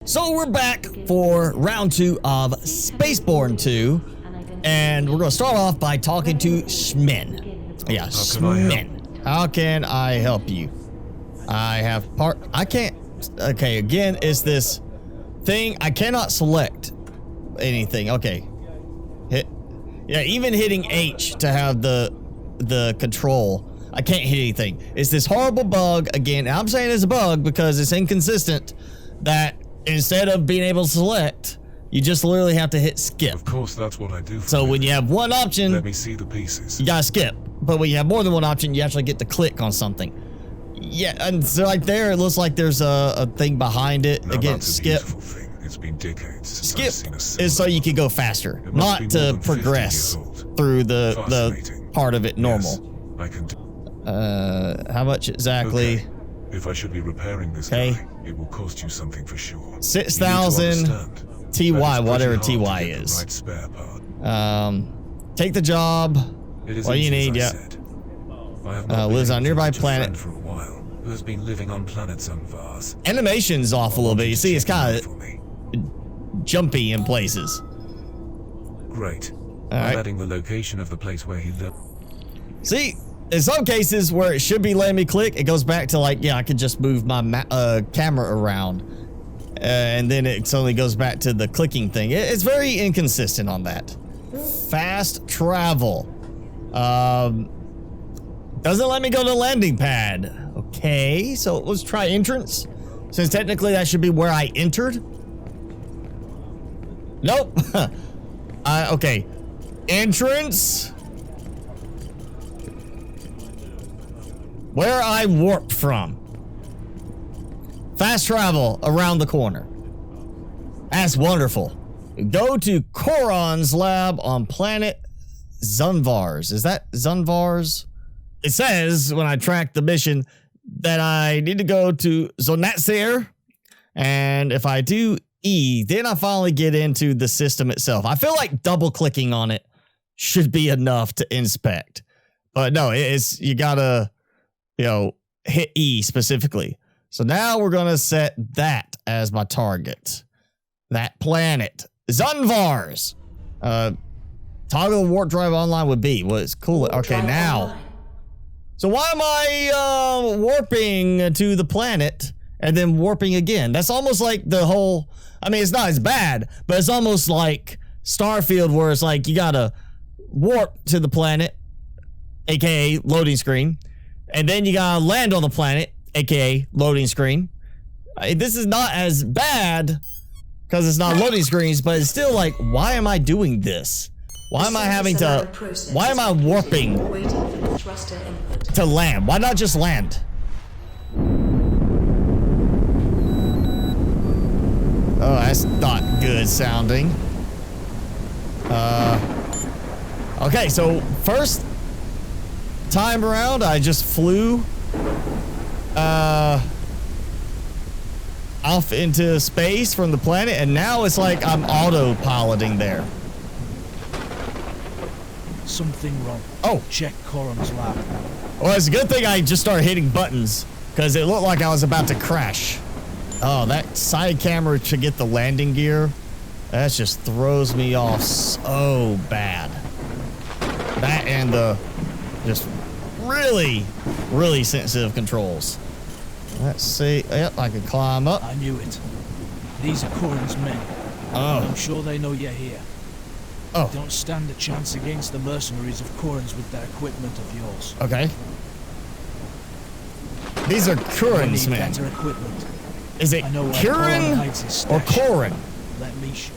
So we're back for round 2 of Spacebourne 2, and we're going to start off by talking to Shmen. Yeah, Shmen. How can I help you? I can't. Okay, again, it's this thing. I cannot select anything. Okay. Yeah, even hitting H to have the control. I can't hit anything. It's this horrible bug again. I'm saying it's a bug because it's inconsistent that instead of being able to select, you just literally have to hit skip. Of course, that's what I do. So when you have one option, let me see the pieces. You gotta skip. But when you have more than one option, you actually get to click on something. Yeah, and so like there, it looks like there's a thing behind it. Now again, that's a skip. beautiful thing. It's been decades since Skip I've seen a silver is so you bug. can go faster, It must not be more to than 50 progress years old. through the Fascinating. part of it normal. Yes, I can do. How much exactly? Okay. If I should be repairing this Okay. guy, it will cost you something for sure. 6,000 TY, whatever TY is. Right spare part. Take the job. It is What do you easy, need? as Yeah. I said. I have not Lives been on able to nearby reach a planet. friend for a while, who has been living on planet Sunvars. Animation's off a little bit. You see, it's kind For of me. jumpy in places. Great. All I'm right. adding the location of the place where he lived. See, in some cases where it should be letting me click, it goes back to like, yeah, I could just move my camera around. And then it suddenly goes back to the clicking thing. It's very inconsistent on that. Fast travel. Doesn't let me go to landing pad. Okay, so let's try entrance. Since technically that should be where I entered. Nope. Okay. Entrance. Where I warped from. Fast travel around the corner. That's wonderful. Go to Koron's lab on planet Zunvars. Is that Zunvars? It says when I track the mission that I need to go to Zonatsir. And if I do E, then I finally get into the system itself. I feel like double clicking on it should be enough to inspect. But no, it's you gotta, hit E specifically. So now we're gonna set that as my target. That planet. Zunvars. Toggle warp drive online with B. Well, it's cool. Okay, now. So why am I warping to the planet and then warping again? That's almost like the whole, I mean, it's not as bad, but it's almost like Starfield where it's like you gotta warp to the planet, aka loading screen, and then you gotta land on the planet, aka loading screen. This is not as bad because it's not loading screens, but it's still like, why am I doing this? Why am I having to, why am I warping to land? Why not just land? Oh, that's not good sounding. Okay, so first time around, I just flew off into space from the planet, and now it's like I'm autopiloting there. Something wrong. Oh. Check Koron's lab. Well, it's a good thing I just started hitting buttons because it looked like I was about to crash. Oh, that side camera to get the landing gear, that just throws me off so bad. That and the just really, really sensitive controls. Let's see. Yep, I can climb up. I knew it. These are Koron's men. Oh. I'm sure they know you're here. Oh. Don't stand a chance against the mercenaries of Koron's with that equipment of yours. Okay. These are We Kurin's need men. better equipment. Is it I know where Koron Kurin hides his or stash. Korin? Let me show.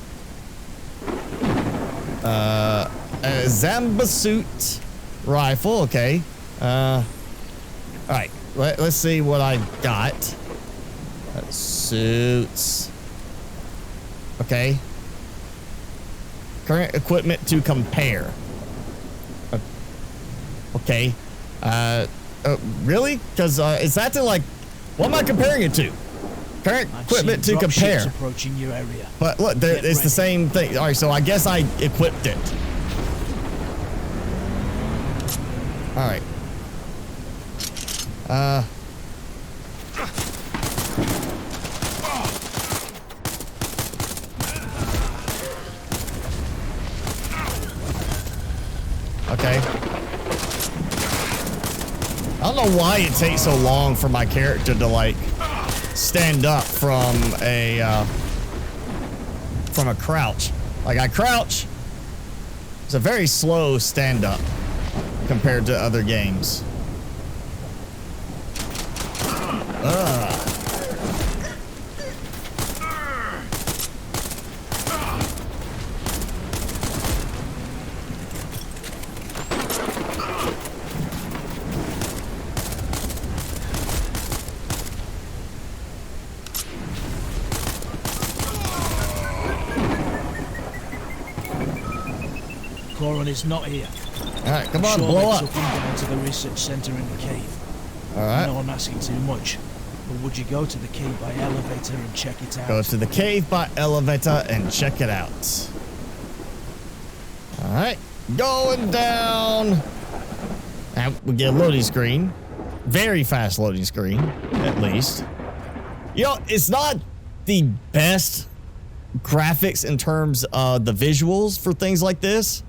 Zambasuit rifle. Okay. All right. Let's see what I got. Suits. Okay. Current equipment to compare. Okay. Really? Because it's acting like, what am I comparing it to? Current I've equipment seen to compare. dropships approaching your area. But look, Get it's the ready. same thing. All right, so I guess I equipped it. All right. okay. I don't know why it takes so long for my character to like stand up from a crouch. Like I crouch, it's a very slow stand up compared to other games. Corin is not here. All right, come on, Sure, blow they up. took him down to the research center in the cave. All I right. know I'm asking too much, but would you go to the cave by elevator and check it out? Go to the cave by elevator and check it out. All right, going down. And we get a loading screen. Very fast loading screen, at least. You know, it's not the best graphics in terms of the visuals for things like this,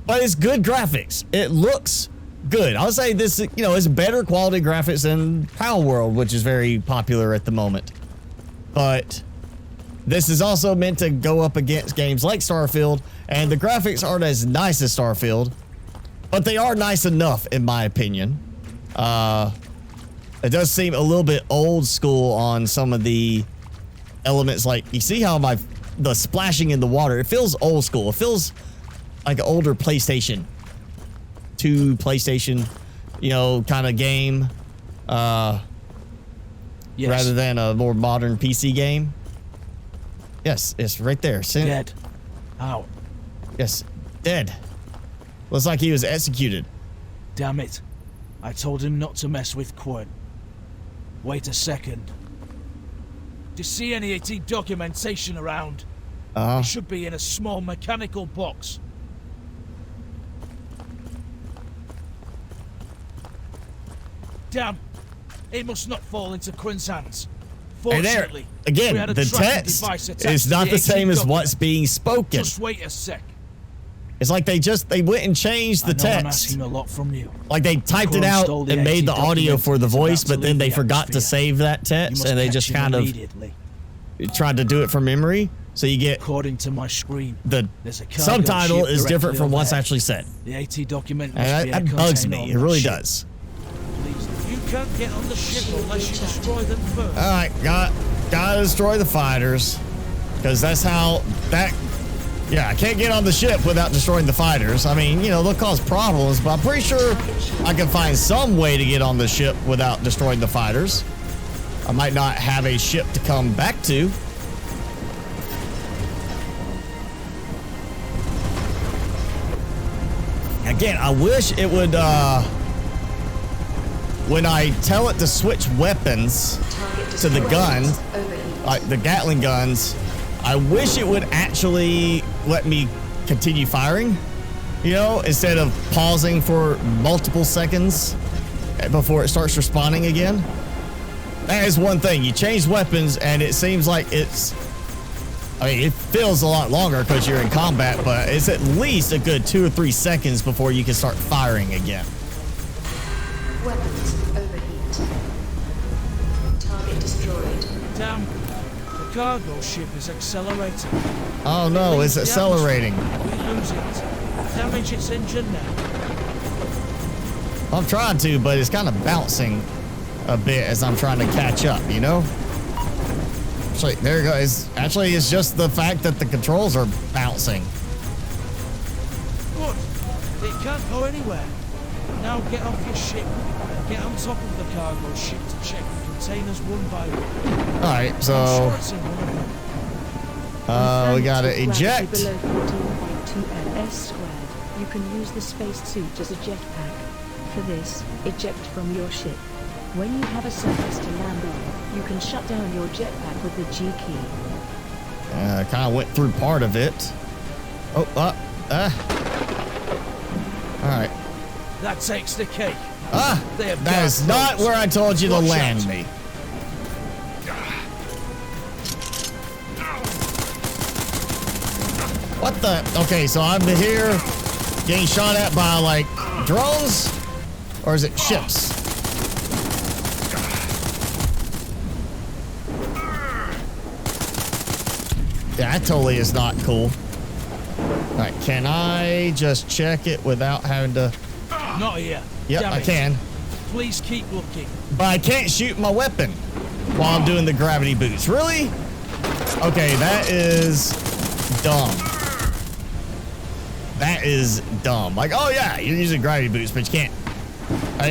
but it's good graphics. It looks good. I would say this, you know, is better quality graphics than Power World, which is very popular at the moment. But this is also meant to go up against games like Starfield, and the graphics aren't as nice as Starfield, but they are nice enough, in my opinion. It does seem a little bit old school on some of the elements. Like, you see how the splashing in the water, it feels old school. It feels like an older PlayStation 2, PlayStation, you know, kind of game, Yes. rather than a more modern PC game. Yes, it's right there. Dead. How? Yes, dead. Looks like he was executed. Damn it. I told him not to mess with Quinn. Wait a second. Do you see any AT documentation around? It should be in a small mechanical box. Damn. It must not fall into Quinn's hands. And there, Fortunately, we again, had a the tracking text device attached is to not the AT same as what's document. being spoken. Just wait a sec. It's like they went and changed the I know I'm text. asking a lot from you. Like they typed it Corin out stole the and made AT the audio document for the and is about voice, to but then leave they the forgot to atmosphere. save that You text, must and they catch just him kind of immediately. tried to do it from memory. So you get According to my screen, the there's a cargo subtitle ship is different directly from what's overhead. actually said, The AT document must and be that a bugs container me. on It really that ship. does. Please, you can't get on the ship unless you destroy them first. All right, gotta destroy the fighters, because that's how that. Yeah, I can't get on the ship without destroying the fighters. I mean, you know, they'll cause problems, but I'm pretty sure I can find some way to get on the ship without destroying the fighters. I might not have a ship to come back to. Again, I wish it would, when I tell it to switch weapons to the gun, like the Gatling guns, I wish it would actually let me continue firing, you know, instead of pausing for multiple seconds before it starts responding again. That is one thing. You change weapons and it seems like I mean, it feels a lot longer because you're in combat, but it's at least a good 2 or 3 seconds before you can start firing again. Weapons overheat. Target destroyed. Damn, the cargo ship is accelerating. Oh no, it's Leaves the accelerating. atmosphere. We lose it. Damage its engine now. I'm trying to, but it's kind of bouncing a bit as I'm trying to catch up, you know? Actually, there it goes. Actually, it's just the fact that the controls are bouncing. Good. It can't go anywhere. Now get off your ship and get on top of the cargo ship to check the containers one by one. All right, I'm so sure it's in one of them. we gotta eject. Below 14.2 ms squared. You can use the spacesuit as a jetpack. For this, eject from your ship. When you have a surface to land on, you can shut down your jetpack with the G key. Kind of went through part of it. Oh, all right. That takes the cake. They have That is not where I told you to Watch land out. me. What the? Okay, so I'm here. getting shot at by, like, drones? Or is it ships? Yeah, that totally is not cool. Alright, can I just check it without having to... Not here. Yep, Damn I it. can. Please keep looking. But I can't shoot my weapon while I'm doing the gravity boost. Really? Okay, that is dumb. That is dumb. Like, oh yeah, you're using gravity boost, but you can't.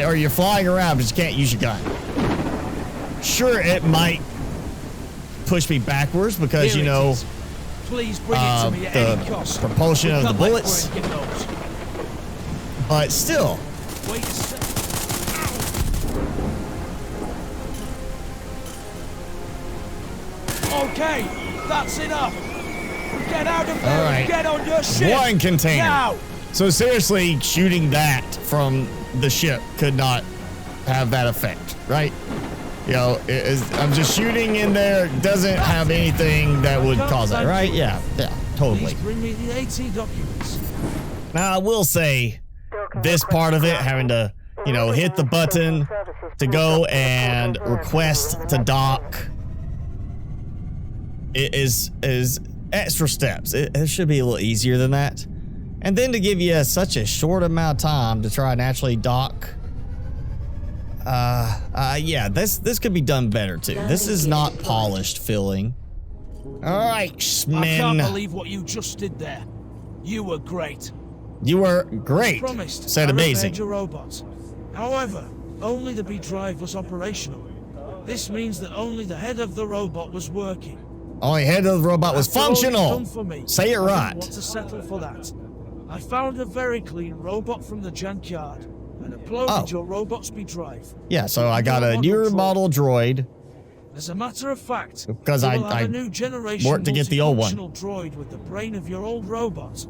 Or you're flying around, but you can't use your gun. Sure, it might push me backwards because, Here you it know, is. Please bring it to me at the any cost. propulsion We of the can't let bullets. Gwen get those. But still. Wait a sec. Okay, that's enough. Get out of there All right. and get on your ship. One container. Now. So seriously, shooting that from the ship could not have that effect, right? You know, I'm just shooting in there. It doesn't have anything that would cause that, right? Yeah, totally. Please bring me the AT documents. Now, I will say this part of it, having to, you know, hit the button to go and request to dock, it is extra steps. It should be a little easier than that. And then to give you such a short amount of time to try and actually dock. Yeah, this could be done better too. This is not polished filling. All right, I can't Shmen. believe what you just did there. You were great. You were great. Promised. Said I amazing. repaired your robots. However, only the B drive was operational. This means that only the head of the robot was working. Only head of the robot was After all you've functional. done for me, Say it I right. didn't want to settle for that. I found a very clean robot from the junkyard and uploaded your robot's B drive. Yeah, so I got a newer model droid. As a matter of fact, Because you I- will have I a new generation worked to get the old one. multifunctional droid with the brain of your old robot.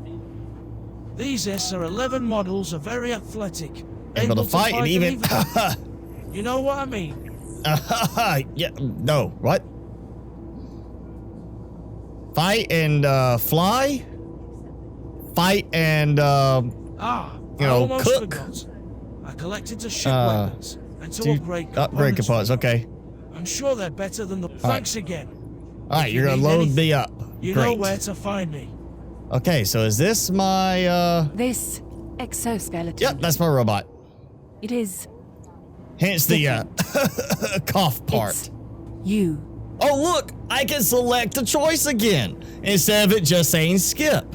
These SR-11 models are very athletic, Able to fight and even. You know what I mean? Yeah, no, what? Fight and fly? Fight and you know, almost cook? forgot. I collected to ship weapons and to upgrade components. Okay. I'm sure they're better than the. Thanks again. All right, If you're you gonna need load anything, me up. You know Great. where to find me. Okay, so is this my This exoskeleton. Yep, that's my robot. It is Hence the cough part. It's you. Oh, look, I can select a choice again instead of it just saying skip.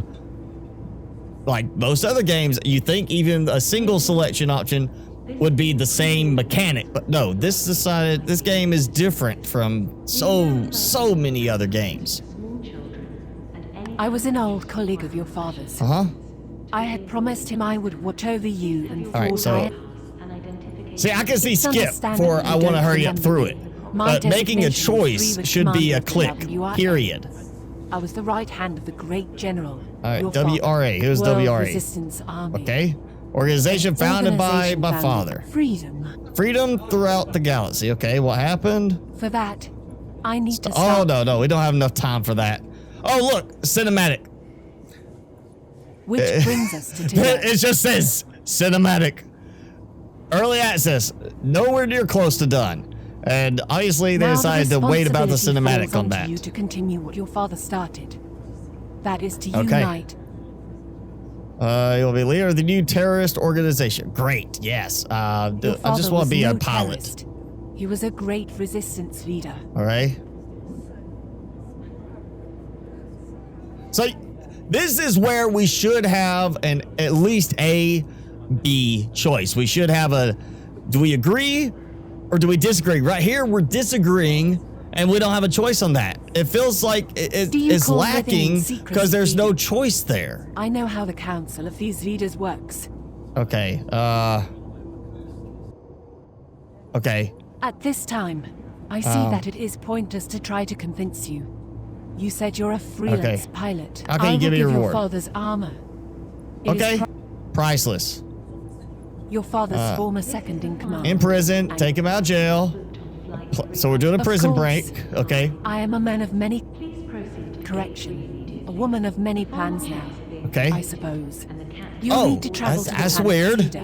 Like most other games, you think even a single selection option would be the same mechanic, but no, this game is different from so many other games. I was an old colleague of your father's. Uh-huh. I had promised him I would watch over you and All right, thought so I see, I can see It's skip for I want to hurry up through it. But making a choice should be a click, period. I was the right hand of the great general. All right, your father, WRA. Who's World WRA? Resistance Army. Okay. Organization founded by Organization my founded father. Freedom. Freedom throughout the galaxy. Okay, what happened? For that, I need to Oh, start. no, we don't have enough time for that. Oh, look, cinematic. Which brings us to today. It just says cinematic. Early access, nowhere near close to done. And obviously they Now the decided to wait about the responsibility cinematic falls on onto that. you to continue what your father started. That is to Okay. unite. You'll be leader of the new terrorist organization. Great, yes. Your I just father want was to be a no pilot. terrorist. He was a great resistance leader. All right. So this is where we should have at least A, B choice. We should have a, do we agree or do we disagree? Right here, we're disagreeing and we don't have a choice on that. It feels like Do you it's call living in lacking secrecy because there's no freedom? choice there. I know how the council of these leaders works. Okay, okay. At this time, I see that it is pointless to try to convince you. You said you're a freelance pilot. How can I you give will me a give your reward? father's armor. It is Okay, priceless. your father's former second in command. In prison, take him out of jail. So we're doing a Of prison course. break, okay? I am a man of many... Correction. A woman of many plans now. Okay. I suppose. You'll need to travel to the that's planet weird. Cedar.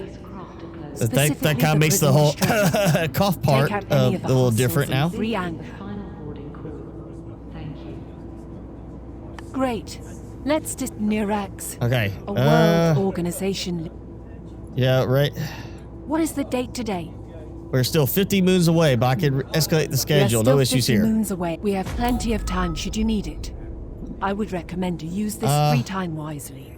That Specifically kind of the makes the prison whole structure. cough part Take out a any of the little hostiles different now. and re-anchor. Final boarding call. Thank you. Great. Let's just Nirax, Okay. a world organization. Yeah, right. What is the date today? We're still 50 moons away, but I can escalate the schedule. We are No still issues 50 here. moons away. We have plenty of time should you need it. I would recommend you use this free time wisely.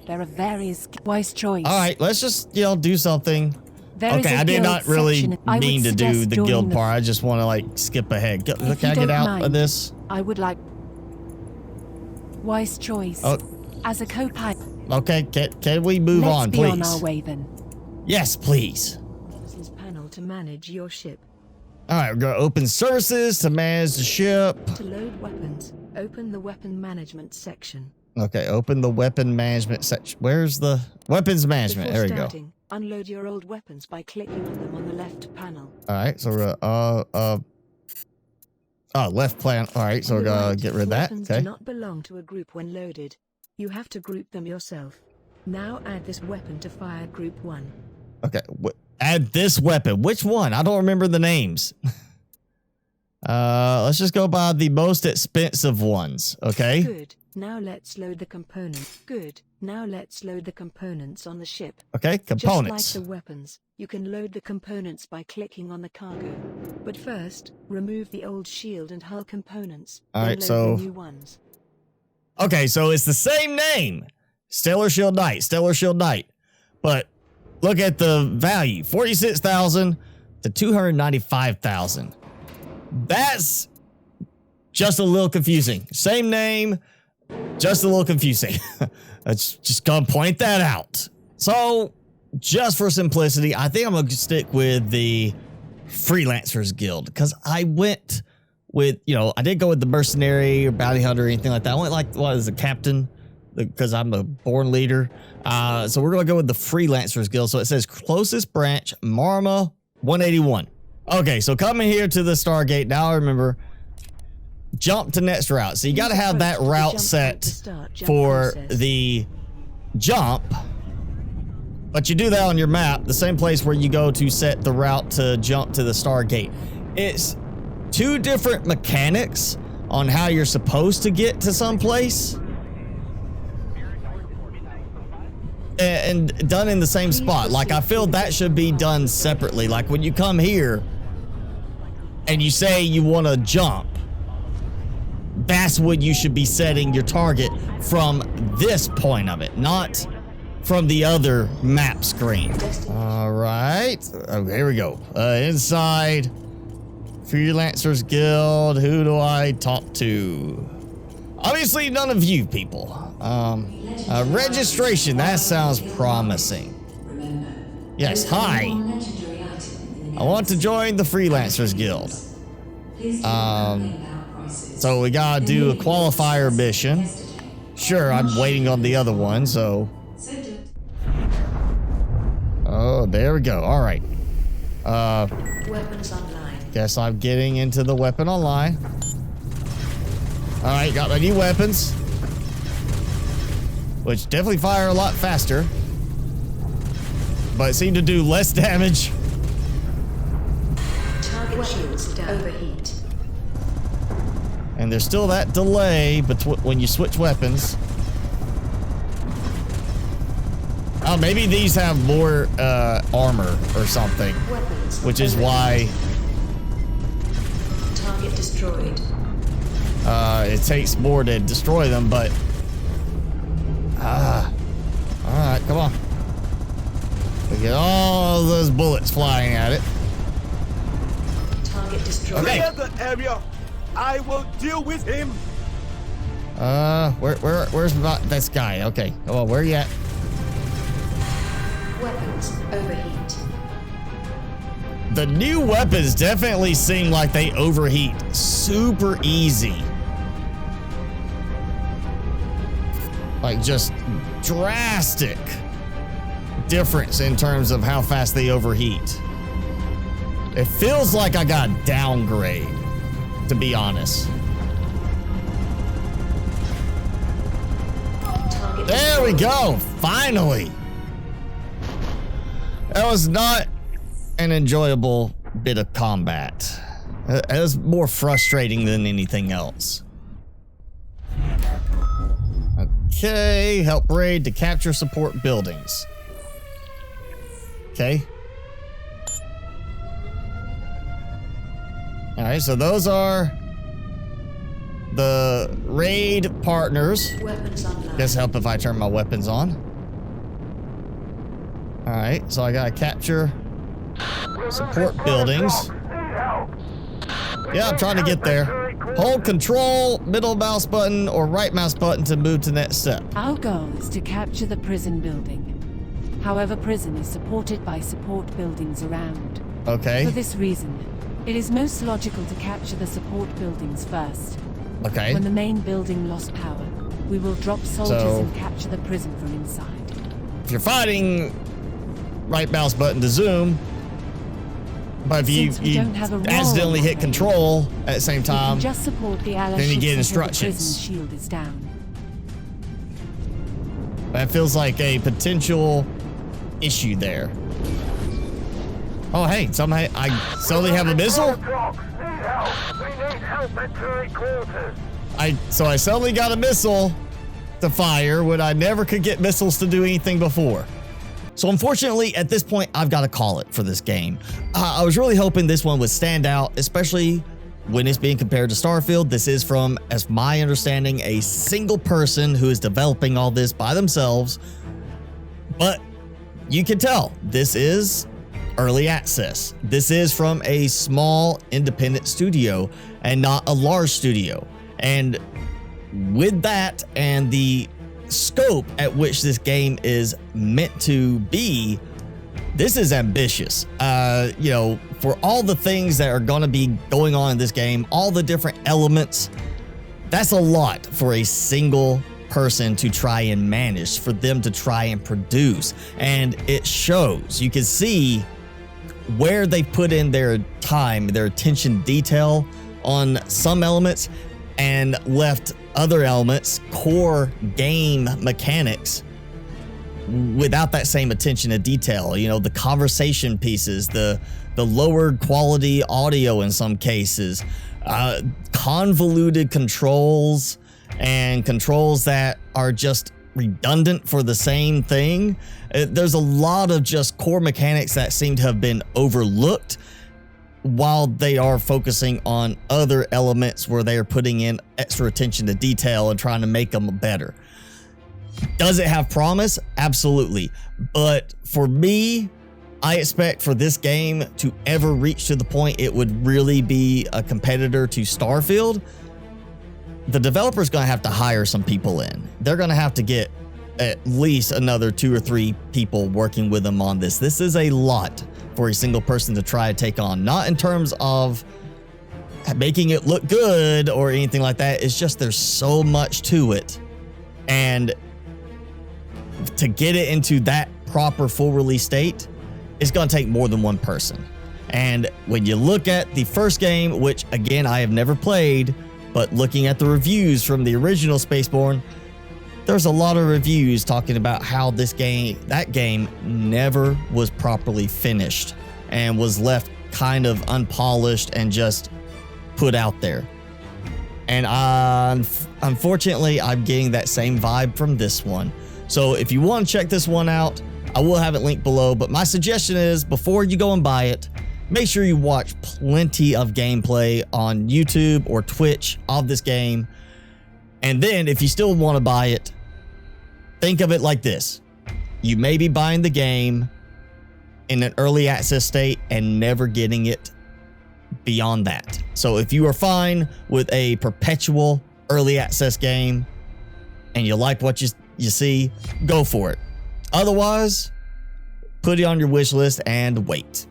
There are various wise choice. All right, let's just, do something. There is Okay, a I did guild not really section. I would mean to do suggest the joining guild part. I just want to, like, skip ahead. Can you I get don't out mind. of this? I would like wise choice Oh, as a co-pilot. okay. Can we move Let's on, be please? on our way then. Yes, please. Services panel to manage your ship. All right, we're going to open services to manage the ship. To load weapons, open the weapon management section. Okay, open the weapon management section. Where's the weapons management? Before There we go. starting, unload your old weapons by clicking on them on the left panel. All right, so we're left plan. All right, so On we're the gonna right, get rid of that. weapons Okay. do not belong to a group when loaded. You have to group them yourself. Now add this weapon to fire group 1. Okay. Add this weapon. Which one? I don't remember the names. Let's just go by the most expensive ones. Okay. Good. Now let's load the components. Good. Now let's load the components on the ship. Okay. Components. Just like the weapons, you can load the components by clicking on the cargo. But first, remove the old shield and hull components. All then right, load so- the new ones. Okay, so it's the same name. Stellar Shield Knight. Stellar Shield Knight. But look at the value. 46,000 to 295,000. That's just a little confusing. Same name, just a little confusing. Let's just gonna point that out. So, just for simplicity, I think I'm gonna stick with the Freelancers Guild because I went with, I didn't go with the mercenary or bounty hunter or anything like that. I went like, what is the captain? Because I'm a born leader. So we're gonna go with the Freelancers Guild. So it says closest branch, Marma 181. Okay, so coming here to the Stargate, now I remember, jump to next route. So you got to have that route set for the jump, but you do that on your map, the same place where you go to set the route to jump to the Stargate. It's two different mechanics on how you're supposed to get to some place. And done in the same spot. Like, I feel that should be done separately. Like, when you come here and you say you want to jump, that's when you should be setting your target from this point of it, not from the other map screen. All right. Oh, here we go. Inside Freelancers Guild. Who do I talk to? Obviously, none of you people. Registration. That sounds promising. Yes. Hi. I want to join the Freelancers Guild. So we gotta do a qualifier mission. Sure, I'm waiting on the other one, so. Oh, there we go. All right. Weapons online. Guess I'm getting into the weapon online. All right, got my new weapons, which definitely fire a lot faster, but seem to do less damage. Target shields overheat. And there's still that delay when you switch weapons. Oh, maybe these have more armor or something, Weapons which is overheat. why Target destroyed. it takes more to destroy them, but all right, come on. We get all those bullets flying at it. Target destroyed. Okay. Clear the area. I will deal with him. Where's this guy? Okay, come on, where you at? Weapons overheat. The new weapons definitely seem like they overheat super easy. Like, just drastic difference in terms of how fast they overheat. It feels like I got downgrade, to be honest. Target There we go. Finally. That was not an enjoyable bit of combat. It was more frustrating than anything else. Okay, help raid to capture support buildings. Okay. All right, so those are the raid partners. Weapons online. Guess help if I turn my weapons on. All right, so I gotta capture support buildings. Yeah, I'm trying to get there. Hold control, middle mouse button, or right mouse button to move to next step. Our goal is to capture the prison building. However, prison is supported by support buildings around. Okay. For this reason, it is most logical to capture the support buildings first. Okay. When the main building lost power, we will drop soldiers So- and capture the prison from inside. If you're fighting, right mouse button to zoom. But if Since we you don't have a role accidentally hit model, control at the same we time, can just support the allies then you get until instructions. the prison shield is down. that feels like a potential issue there. Oh, hey, somehow I suddenly have a missile? So I suddenly got a missile to fire when I never could get missiles to do anything before. So unfortunately, at this point, I've got to call it for this game. I was really hoping this one would stand out, especially when it's being compared to Starfield. This is from, as my understanding, a single person who is developing all this by themselves. But you can tell this is early access. This is from a small independent studio and not a large studio. And with that and the scope at which this game is meant to be, this is ambitious. You know, for all the things that are going to be going on in this game, all the different elements, that's a lot for a single person to try and manage, for them to try and produce. And it shows. You can see where they put in their time, their attention detail on some elements, and left other elements, core game mechanics, without that same attention to detail. You know, the conversation pieces, the lower quality audio in some cases, convoluted controls, and controls that are just redundant for the same thing. There's a lot of just core mechanics that seem to have been overlooked, while they are focusing on other elements where they are putting in extra attention to detail and trying to make them better. Does it have promise? Absolutely. But for me, I expect for this game to ever reach to the point it would really be a competitor to Starfield, the developer's going to have to hire some people in. They're going to have to get at least another 2 or 3 people working with them on this. This is a lot for a single person to try to take on. Not in terms of making it look good or anything like that. It's just there's so much to it. And to get it into that proper full release state, it's going to take more than one person. And when you look at the first game, which again, I have never played, but looking at the reviews from the original Spacebourne, there's a lot of reviews talking about how that game never was properly finished and was left kind of unpolished and just put out there. And unfortunately, I'm getting that same vibe from this one. So if you want to check this one out, I will have it linked below. But my suggestion is, before you go and buy it, make sure you watch plenty of gameplay on YouTube or Twitch of this game. And then if you still want to buy it, think of it like this. You may be buying the game in an early access state and never getting it beyond that. So if you are fine with a perpetual early access game and you like what you see, go for it. Otherwise, put it on your wish list and wait.